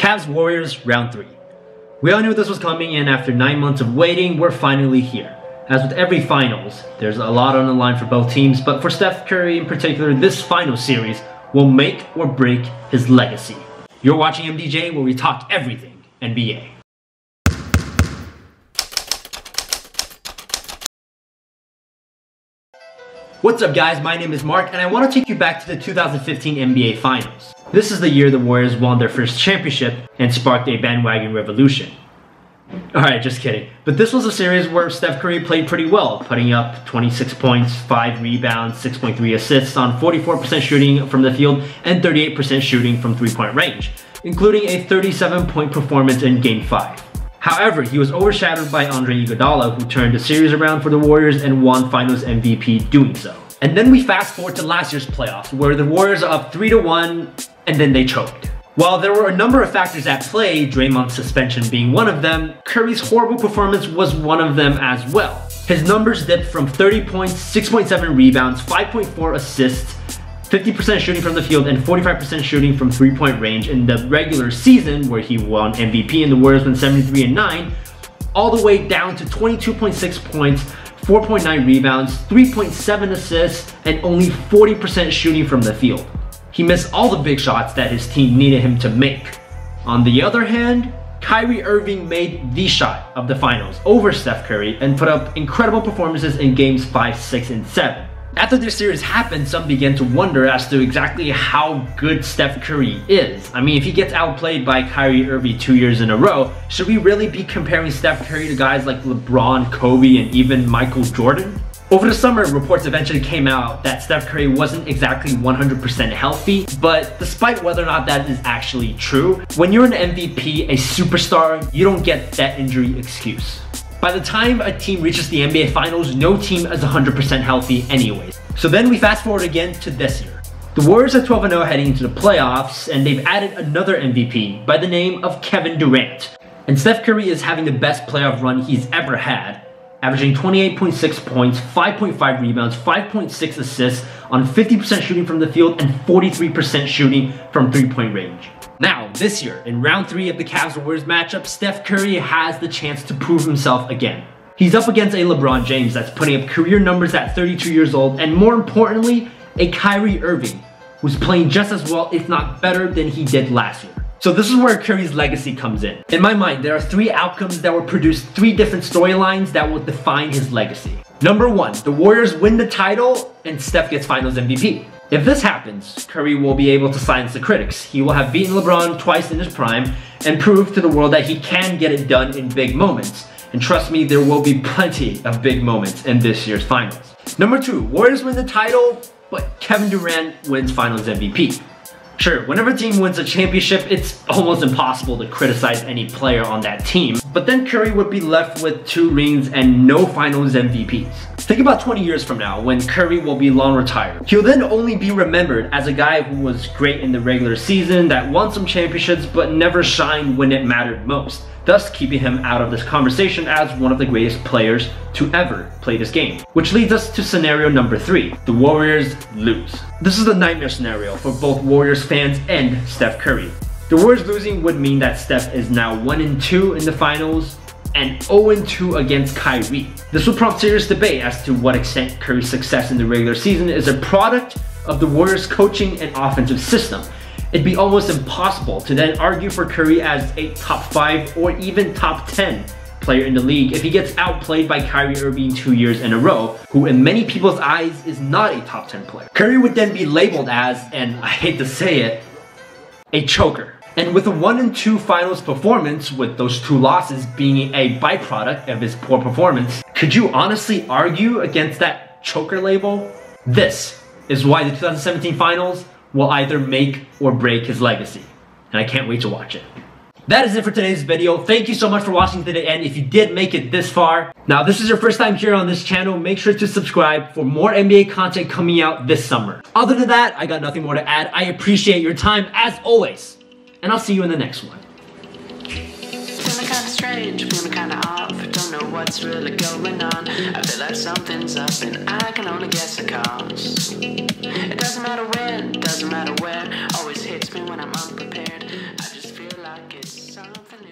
Cavs Warriors Round 3. We all knew this was coming, and after 9 months of waiting, we're finally here. As with every finals, there's a lot on the line for both teams, but for Steph Curry in particular, this final series will make or break his legacy. You're watching MDJ, where we talk everything NBA. What's up guys, my name is Mark and I want to take you back to the 2015 NBA Finals. This is the year the Warriors won their first championship and sparked a bandwagon revolution. Alright, just kidding. But this was a series where Steph Curry played pretty well, putting up 26 points, 5 rebounds, 6.3 assists on 44% shooting from the field and 38% shooting from three-point range, including a 37-point performance in Game 5. However, he was overshadowed by Andre Iguodala, who turned the series around for the Warriors and won Finals MVP doing so. And then we fast forward to last year's playoffs, where the Warriors are up 3-1 and then they choked. While there were a number of factors at play, Draymond's suspension being one of them, Curry's horrible performance was one of them as well. His numbers dipped from 30 points, 6.7 rebounds, 5.4 assists, 50% shooting from the field, and 45% shooting from three-point range in the regular season, where he won MVP and the Warriors went 73-9, all the way down to 22.6 points, 4.9 rebounds, 3.7 assists, and only 40% shooting from the field. He missed all the big shots that his team needed him to make. On the other hand, Kyrie Irving made the shot of the finals over Steph Curry and put up incredible performances in games 5, 6, and 7. After this series happened, some began to wonder as to exactly how good Steph Curry is. I mean, if he gets outplayed by Kyrie Irving 2 years in a row, should we really be comparing Steph Curry to guys like LeBron, Kobe, and even Michael Jordan? Over the summer, reports eventually came out that Steph Curry wasn't exactly 100% healthy, but despite whether or not that is actually true, when you're an MVP, a superstar, you don't get that injury excuse. By the time a team reaches the NBA Finals, no team is 100% healthy anyways. So then we fast forward again to this year. The Warriors are 12-0 heading into the playoffs, and they've added another MVP by the name of Kevin Durant. And Steph Curry is having the best playoff run he's ever had, averaging 28.6 points, 5.5 rebounds, 5.6 assists on 50% shooting from the field and 43% shooting from three-point range. Now, this year, in round 3 of the Cavs-Warriors matchup, Steph Curry has the chance to prove himself again. He's up against a LeBron James that's putting up career numbers at 32 years old, and more importantly, a Kyrie Irving, who's playing just as well, if not better, than he did last year. So this is where Curry's legacy comes in. In my mind, there are 3 outcomes that will produce 3 different storylines that will define his legacy. Number 1, the Warriors win the title and Steph gets Finals MVP. If this happens, Curry will be able to silence the critics. He will have beaten LeBron twice in his prime and proved to the world that he can get it done in big moments. And trust me, there will be plenty of big moments in this year's Finals. Number 2, Warriors win the title, but Kevin Durant wins Finals MVP. Sure, whenever a team wins a championship, it's almost impossible to criticize any player on that team, but then Curry would be left with 2 rings and no Finals MVPs. Think about 20 years from now, when Curry will be long retired. He'll then only be remembered as a guy who was great in the regular season, that won some championships, but never shined when it mattered most, thus keeping him out of this conversation as one of the greatest players to ever play this game. Which leads us to scenario number 3, the Warriors lose. This is a nightmare scenario for both Warriors fans and Steph Curry. The Warriors losing would mean that Steph is now 1-2 in the finals and 0-2 against Kyrie. This will prompt serious debate as to what extent Curry's success in the regular season is a product of the Warriors' coaching and offensive system. It'd be almost impossible to then argue for Curry as a top 5 or even top 10 player in the league if he gets outplayed by Kyrie Irving 2 years in a row, who in many people's eyes is not a top 10 player. Curry would then be labeled as, and I hate to say it, a choker. And with a 1-2 finals performance, with those 2 losses being a byproduct of his poor performance, could you honestly argue against that choker label? This is why the 2017 finals will either make or break his legacy. And I can't wait to watch it. That is it for today's video. Thank you so much for watching to the end if you did make it this far. Now, if this is your first time here on this channel, make sure to subscribe for more NBA content coming out this summer. Other than that, I got nothing more to add. I appreciate your time as always. And I'll see you in the next one. Feeling kinda strange, feeling kinda off. Don't know what's really going on. I feel like something's up and I can only guess the cause. It doesn't matter when, doesn't matter where. Always hits me when I'm unprepared. I just feel like like it's something